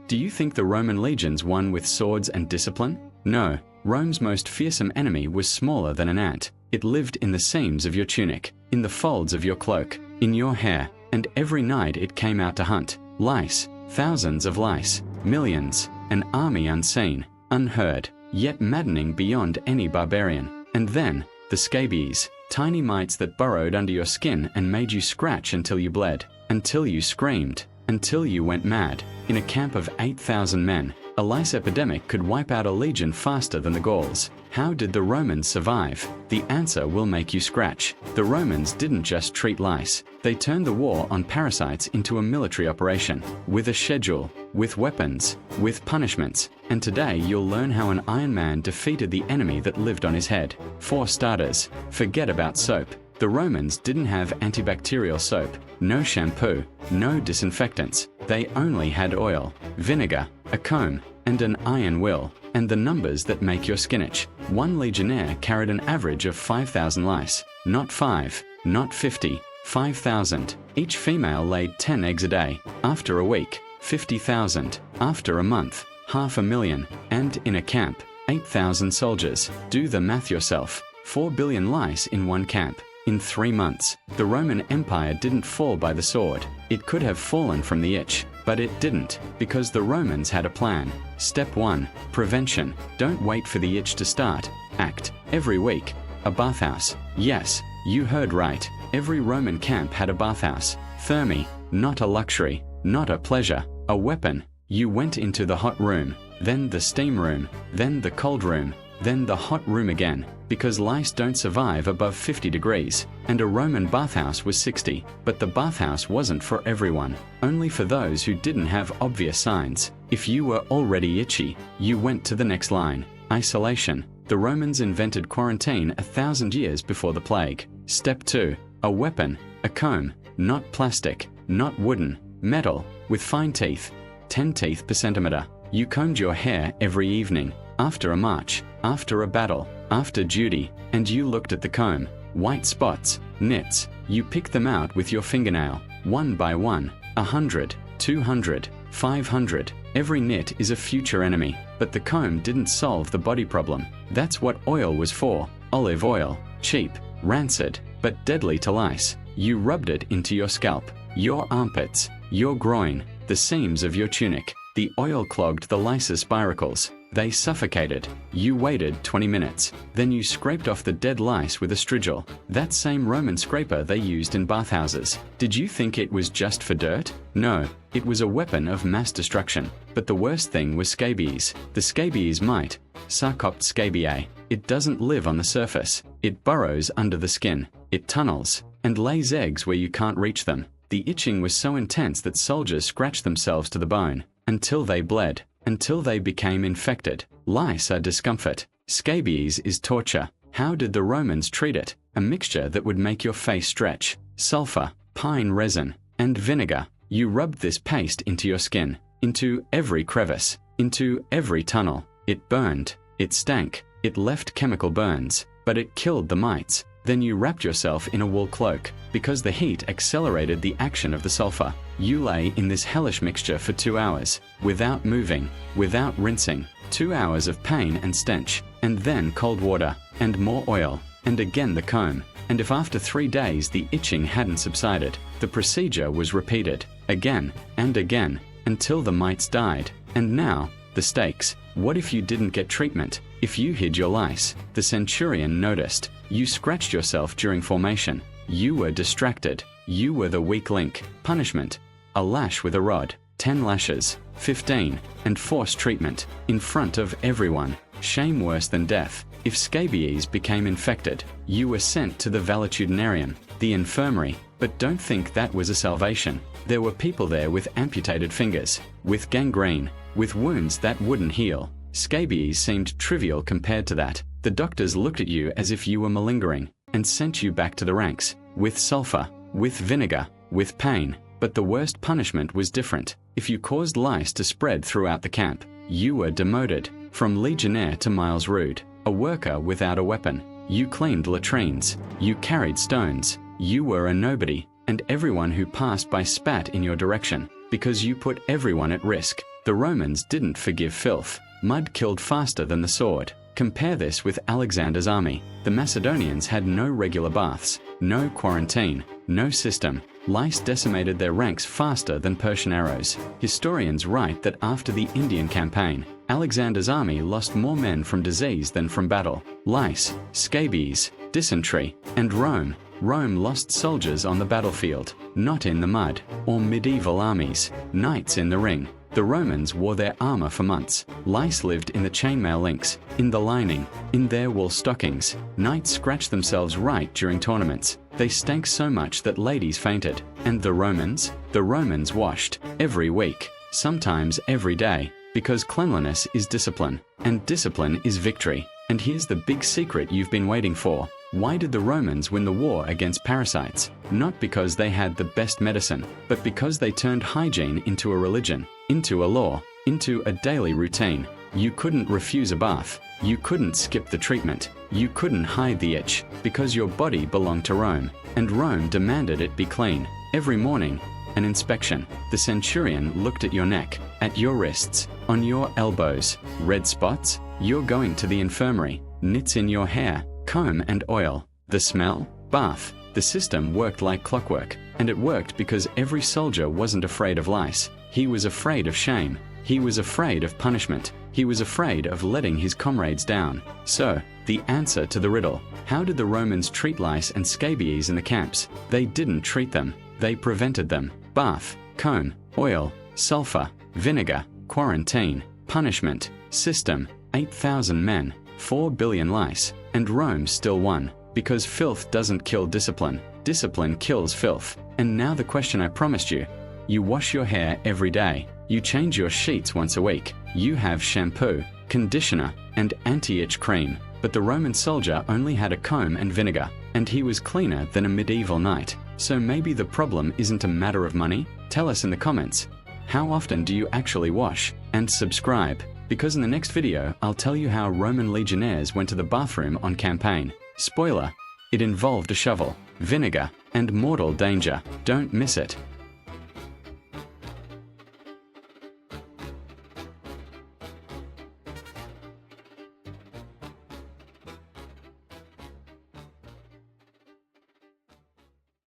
Do you think the Roman legions won with swords and discipline? No. Rome's most fearsome enemy was smaller than an ant. It lived in the seams of your tunic, in the folds of your cloak, in your hair, and every night it came out to hunt. Lice, thousands of lice, millions, an army unseen, unheard, yet maddening beyond any barbarian. And then, the scabies, tiny mites that burrowed under your skin and made you scratch until you bled, until you screamed, until you went mad. In a camp of 8,000 men, a lice epidemic could wipe out a legion faster than the Gauls. How did the Romans survive? The answer will make you scratch. The Romans didn't just treat lice. They turned the war on parasites into a military operation, with a schedule, with weapons, with punishments. And today you'll learn how an Iron Man defeated the enemy that lived on his head. For starters, forget about soap. The Romans didn't have antibacterial soap, no shampoo, no disinfectants. They only had oil, vinegar, a comb, and an iron will, and the numbers that make your skin itch. One legionnaire carried an average of 5,000 lice. Not 5, not 50, 5,000. Each female laid 10 eggs a day. After a week, 50,000. After a month, 500,000. And in a camp, 8,000 soldiers. Do the math yourself. 4 billion lice in one camp. In 3 months, the Roman Empire didn't fall by the sword. It could have fallen from the itch, but it didn't, because the Romans had a plan. Step 1. Prevention. Don't wait for the itch to start. Act. Every week. A bathhouse. Yes, you heard right. Every Roman camp had a bathhouse. Thermi. Not a luxury, not a pleasure, a weapon. You went into the hot room, then the steam room, then the cold room, then the hot room again, because lice don't survive above 50 degrees, and a Roman bathhouse was 60, but the bathhouse wasn't for everyone, only for those who didn't have obvious signs. If you were already itchy, you went to the next line. Isolation. The Romans invented quarantine 1,000 years before the plague. Step 2. A weapon, a comb, not plastic, not wooden, metal, with fine teeth, 10 teeth per centimeter. You combed your hair every evening, after a march, after a battle, after duty, and you looked at the comb. White spots, nits, you picked them out with your fingernail, one by one, 100, 200, 500. Every nit is a future enemy, but the comb didn't solve the body problem. That's what oil was for. Olive oil, cheap, rancid, but deadly to lice. You rubbed it into your scalp, your armpits, your groin, the seams of your tunic. The oil clogged the lice's spiracles. They suffocated. You waited 20 minutes. Then you scraped off the dead lice with a strigil, that same Roman scraper they used in bathhouses. Did you think it was just for dirt? No, it was a weapon of mass destruction. But the worst thing was scabies. The scabies mite, Sarcopt scabiae. It doesn't live on the surface. It burrows under the skin. It tunnels, and lays eggs where you can't reach them. The itching was so intense that soldiers scratched themselves to the bone, until they bled, until they became infected. Lice are discomfort. Scabies is torture. How did the Romans treat it? A mixture that would make your face stretch. Sulfur, pine resin, and vinegar. You rubbed this paste into your skin, into every crevice, into every tunnel. It burned, it stank, it left chemical burns, but it killed the mites. Then you wrapped yourself in a wool cloak, because the heat accelerated the action of the sulfur. You lay in this hellish mixture for 2 hours, without moving, without rinsing. 2 hours of pain and stench, and then cold water, and more oil, and again the comb. And if after 3 days the itching hadn't subsided, the procedure was repeated, again and again, until the mites died. And now, the stakes. What if you didn't get treatment? If you hid your lice, the centurion noticed. You scratched yourself during formation. You were distracted. You were the weak link. Punishment. A lash with a rod. 10 lashes. 15. And forced treatment. In front of everyone. Shame worse than death. If scabies became infected, you were sent to the valetudinarium, the infirmary. But don't think that was a salvation. There were people there with amputated fingers, with gangrene, with wounds that wouldn't heal. Scabies seemed trivial compared to that. The doctors looked at you as if you were malingering, and sent you back to the ranks, with sulfur, with vinegar, with pain. But the worst punishment was different. If you caused lice to spread throughout the camp, you were demoted, from legionnaire to Miles Rude, a worker without a weapon. You cleaned latrines, you carried stones, you were a nobody, and everyone who passed by spat in your direction, because you put everyone at risk. The Romans didn't forgive filth. Mud killed faster than the sword. Compare this with Alexander's army. The Macedonians had no regular baths, no quarantine, no system. Lice decimated their ranks faster than Persian arrows. Historians write that after the Indian campaign, Alexander's army lost more men from disease than from battle. Lice, scabies, dysentery, and Rome. Rome lost soldiers on the battlefield, not in the mud, or medieval armies, knights in the ring. The Romans wore their armor for months. Lice lived in the chainmail links, in the lining, in their wool stockings. Knights scratched themselves right during tournaments. They stank so much that ladies fainted. And the Romans? The Romans washed every week, sometimes every day, because cleanliness is discipline, and discipline is victory. And here's the big secret you've been waiting for. Why did the Romans win the war against parasites? Not because they had the best medicine, but because they turned hygiene into a religion, into a law, into a daily routine. You couldn't refuse a bath. You couldn't skip the treatment. You couldn't hide the itch, because your body belonged to Rome, and Rome demanded it be clean. Every morning, an inspection. The centurion looked at your neck, at your wrists, on your elbows. Red spots? You're going to the infirmary. Nits in your hair, comb and oil. The smell? Bath. The system worked like clockwork, and it worked because every soldier wasn't afraid of lice. He was afraid of shame. He was afraid of punishment. He was afraid of letting his comrades down. So, the answer to the riddle: how did the Romans treat lice and scabies in the camps? They didn't treat them. They prevented them. Bath, comb, oil, sulfur, vinegar, quarantine, punishment, system. 8,000 men, 4 billion lice, and Rome still won. Because filth doesn't kill discipline. Discipline kills filth. And now the question I promised you. You wash your hair every day. You change your sheets once a week. You have shampoo, conditioner, and anti-itch cream. But the Roman soldier only had a comb and vinegar, and he was cleaner than a medieval knight. So maybe the problem isn't a matter of money? Tell us in the comments. How often do you actually wash? And subscribe, because in the next video I'll tell you how Roman legionnaires went to the bathroom on campaign. Spoiler, it involved a shovel, vinegar, and mortal danger. Don't miss it.